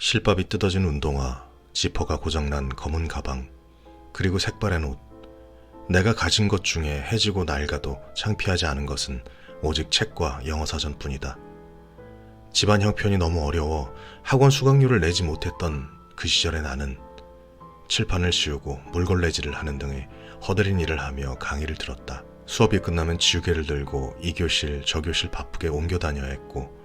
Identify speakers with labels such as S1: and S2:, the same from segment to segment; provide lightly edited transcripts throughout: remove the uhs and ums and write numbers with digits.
S1: 실밥이 뜯어진 운동화, 지퍼가 고장난 검은 가방, 그리고 색바랜 옷. 내가 가진 것 중에 해지고 낡아도 창피하지 않은 것은 오직 책과 영어 사전뿐이다. 집안 형편이 너무 어려워 학원 수강료를 내지 못했던 그 시절의 나는 칠판을 씌우고 물걸레질을 하는 등의 허드렛 일을 하며 강의를 들었다. 수업이 끝나면 지우개를 들고 이 교실 저 교실 바쁘게 옮겨 다녀야 했고,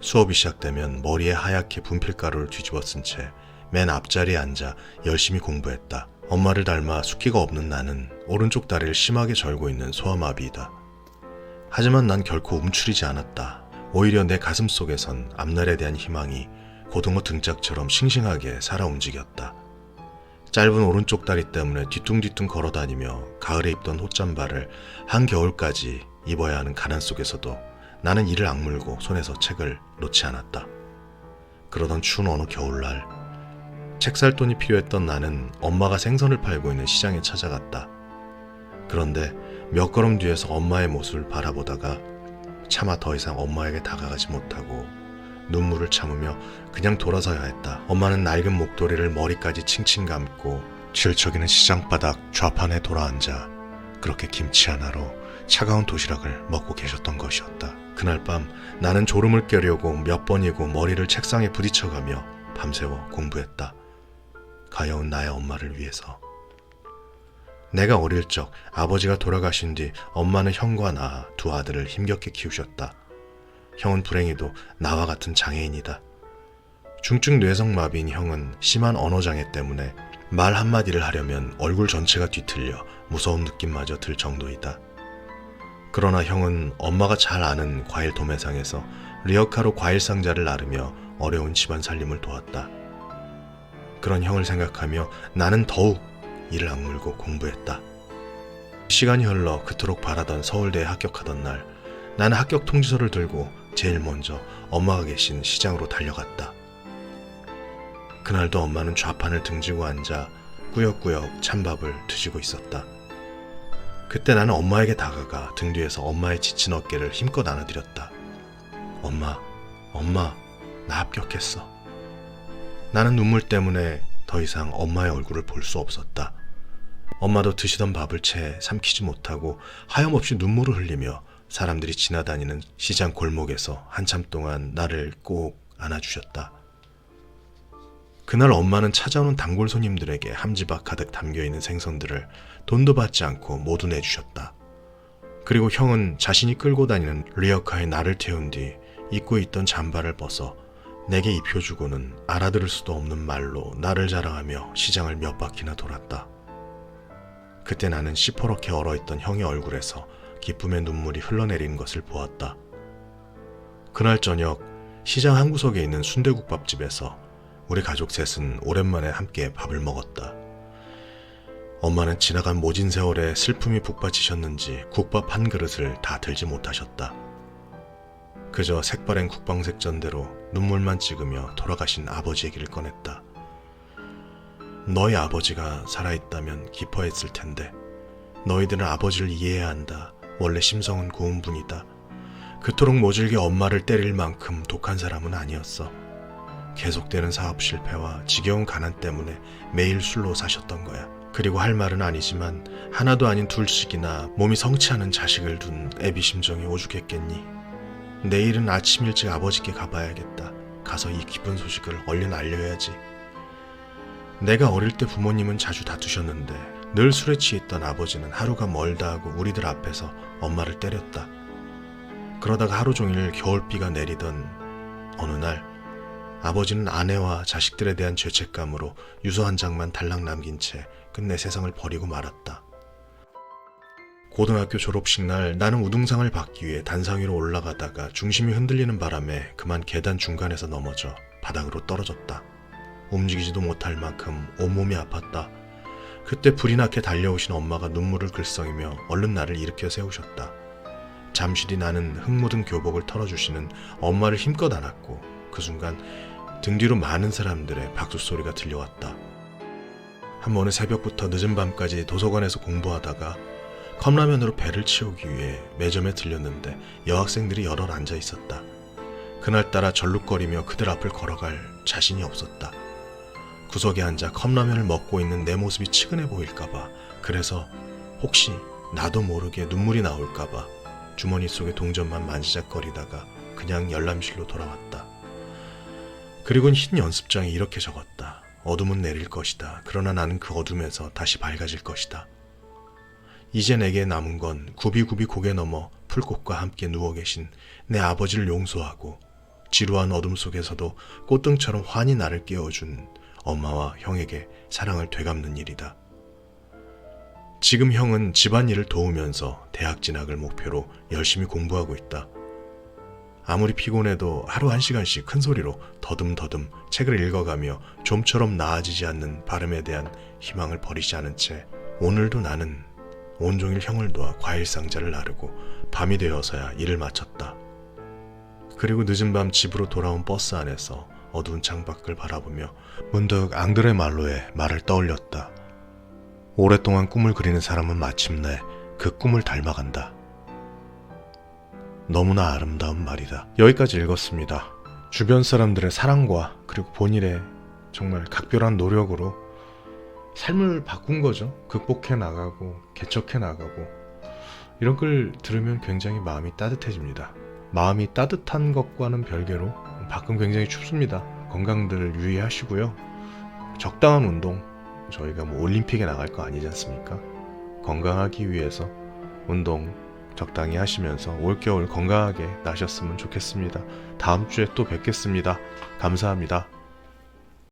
S1: 수업이 시작되면 머리에 하얗게 분필가루를 뒤집어 쓴 채 맨 앞자리에 앉아 열심히 공부했다. 엄마를 닮아 숫기가 없는 나는 오른쪽 다리를 심하게 절고 있는 소아마비이다. 하지만 난 결코 움츠리지 않았다. 오히려 내 가슴 속에선 앞날에 대한 희망이 고등어 등짝처럼 싱싱하게 살아 움직였다. 짧은 오른쪽 다리 때문에 뒤뚱뒤뚱 걸어다니며 가을에 입던 옷잠바를 한겨울까지 입어야 하는 가난 속에서도 나는 이를 악물고 손에서 책을 놓지 않았다. 그러던 추운 어느 겨울날, 책 살 돈이 필요했던 나는 엄마가 생선을 팔고 있는 시장에 찾아갔다. 그런데 몇 걸음 뒤에서 엄마의 모습을 바라보다가 차마 더 이상 엄마에게 다가가지 못하고 눈물을 참으며 그냥 돌아서야 했다. 엄마는 낡은 목도리를 머리까지 칭칭 감고 질척이는 시장바닥 좌판에 돌아앉아 그렇게 김치 하나로 차가운 도시락을 먹고 계셨던 것이었다. 그날 밤 나는 졸음을 깨려고 몇 번이고 머리를 책상에 부딪혀가며 밤새워 공부했다. 가여운 나의 엄마를 위해서. 내가 어릴 적 아버지가 돌아가신 뒤 엄마는 형과 나 두 아들을 힘겹게 키우셨다. 형은 불행히도 나와 같은 장애인이다. 중증 뇌성마비인 형은 심한 언어장애 때문에 말 한마디를 하려면 얼굴 전체가 뒤틀려 무서운 느낌마저 들 정도이다. 그러나 형은 엄마가 잘 아는 과일 도매상에서 리어카로 과일 상자를 나르며 어려운 집안 살림을 도왔다. 그런 형을 생각하며 나는 더욱 이를 악물고 공부했다. 시간이 흘러 그토록 바라던 서울대에 합격하던 날, 나는 합격 통지서를 들고 제일 먼저 엄마가 계신 시장으로 달려갔다. 그날도 엄마는 좌판을 등지고 앉아 꾸역꾸역 찬밥을 드시고 있었다. 그때 나는 엄마에게 다가가 등 뒤에서 엄마의 지친 어깨를 힘껏 안아드렸다. 엄마, 나 합격했어. 나는 눈물 때문에 더 이상 엄마의 얼굴을 볼 수 없었다. 엄마도 드시던 밥을 채 삼키지 못하고 하염없이 눈물을 흘리며 사람들이 지나다니는 시장 골목에서 한참 동안 나를 꼭 안아주셨다. 그날 엄마는 찾아오는 단골 손님들에게 함지박 가득 담겨있는 생선들을 돈도 받지 않고 모두 내주셨다. 그리고 형은 자신이 끌고 다니는 리어카에 나를 태운 뒤 입고 있던 잠바를 벗어 내게 입혀주고는 알아들을 수도 없는 말로 나를 자랑하며 시장을 몇 바퀴나 돌았다. 그때 나는 시퍼렇게 얼어있던 형의 얼굴에서 기쁨의 눈물이 흘러내리는 것을 보았다. 그날 저녁 시장 한 구석에 있는 순대국밥집에서 우리 가족 셋은 오랜만에 함께 밥을 먹었다. 엄마는 지나간 모진 세월에 슬픔이 북받치셨는지 국밥 한 그릇을 다 들지 못하셨다. 그저 색바랜 국방색 전대로 눈물만 찍으며 돌아가신 아버지 얘기를 꺼냈다. 너희 아버지가 살아있다면 기뻐했을 텐데 너희들은 아버지를 이해해야 한다. 원래 심성은 고운 분이다. 그토록 모질게 엄마를 때릴 만큼 독한 사람은 아니었어. 계속되는 사업 실패와 지겨운 가난 때문에 매일 술로 사셨던 거야. 그리고 할 말은 아니지만 하나도 아닌 둘씩이나 몸이 성치 않은 자식을 둔 애비 심정이 오죽했겠니. 내일은 아침 일찍 아버지께 가봐야겠다. 가서 이 기쁜 소식을 얼른 알려야지. 내가 어릴 때 부모님은 자주 다투셨는데 늘 술에 취했던 아버지는 하루가 멀다 하고 우리들 앞에서 엄마를 때렸다. 그러다가 하루 종일 겨울비가 내리던 어느 날 아버지는 아내와 자식들에 대한 죄책감으로 유서 한 장만 달랑 남긴 채 끝내 세상을 버리고 말았다. 고등학교 졸업식 날 나는 우등상을 받기 위해 단상 위로 올라가다가 중심이 흔들리는 바람에 그만 계단 중간에서 넘어져 바닥으로 떨어졌다. 움직이지도 못할 만큼 온몸이 아팠다. 그때 불이 나게 달려오신 엄마가 눈물을 글썽이며 얼른 나를 일으켜 세우셨다. 잠시 뒤 나는 흙 묻은 교복을 털어주시는 엄마를 힘껏 안았고 그 순간 등 뒤로 많은 사람들의 박수 소리가 들려왔다. 한 번은 새벽부터 늦은 밤까지 도서관에서 공부하다가 컵라면으로 배를 채우기 위해 매점에 들렸는데 여학생들이 여럿 앉아 있었다. 그날따라 절룩거리며 그들 앞을 걸어갈 자신이 없었다. 구석에 앉아 컵라면을 먹고 있는 내 모습이 측은해 보일까봐, 그래서 혹시 나도 모르게 눈물이 나올까봐 주머니 속의 동전만 만지작거리다가 그냥 열람실로 돌아왔다. 그리곤 흰 연습장에 이렇게 적었다. 어둠은 내릴 것이다. 그러나 나는 그 어둠에서 다시 밝아질 것이다. 이제 내게 남은 건 굽이굽이 고개 넘어 풀꽃과 함께 누워 계신 내 아버지를 용서하고 지루한 어둠 속에서도 꽃등처럼 환히 나를 깨워준 엄마와 형에게 사랑을 되갚는 일이다. 지금 형은 집안일을 도우면서 대학 진학을 목표로 열심히 공부하고 있다. 아무리 피곤해도 하루 1시간씩 큰 소리로 더듬더듬 책을 읽어가며 좀처럼 나아지지 않는 발음에 대한 희망을 버리지 않은 채 오늘도 나는 온종일 형을 도와 과일 상자를 나르고 밤이 되어서야 일을 마쳤다. 그리고 늦은 밤 집으로 돌아온 버스 안에서 어두운 창밖을 바라보며 문득 앙드레 말로의 말을 떠올렸다. 오랫동안 꿈을 그리는 사람은 마침내 그 꿈을 닮아간다. 너무나 아름다운 말이다. 여기까지 읽었습니다. 주변 사람들의 사랑과 그리고 본인의 정말 각별한 노력으로 삶을 바꾼 거죠. 극복해 나가고 개척해 나가고, 이런 걸 들으면 굉장히 마음이 따뜻해집니다. 마음이 따뜻한 것과는 별개로 밖은 굉장히 춥습니다. 건강들 유의하시고요. 적당한 운동, 저희가 뭐 올림픽에 나갈 거 아니지 않습니까? 건강하기 위해서 운동 적당히 하시면서 올겨울 건강하게 나셨으면 좋겠습니다. 다음 주에 또 뵙겠습니다. 감사합니다.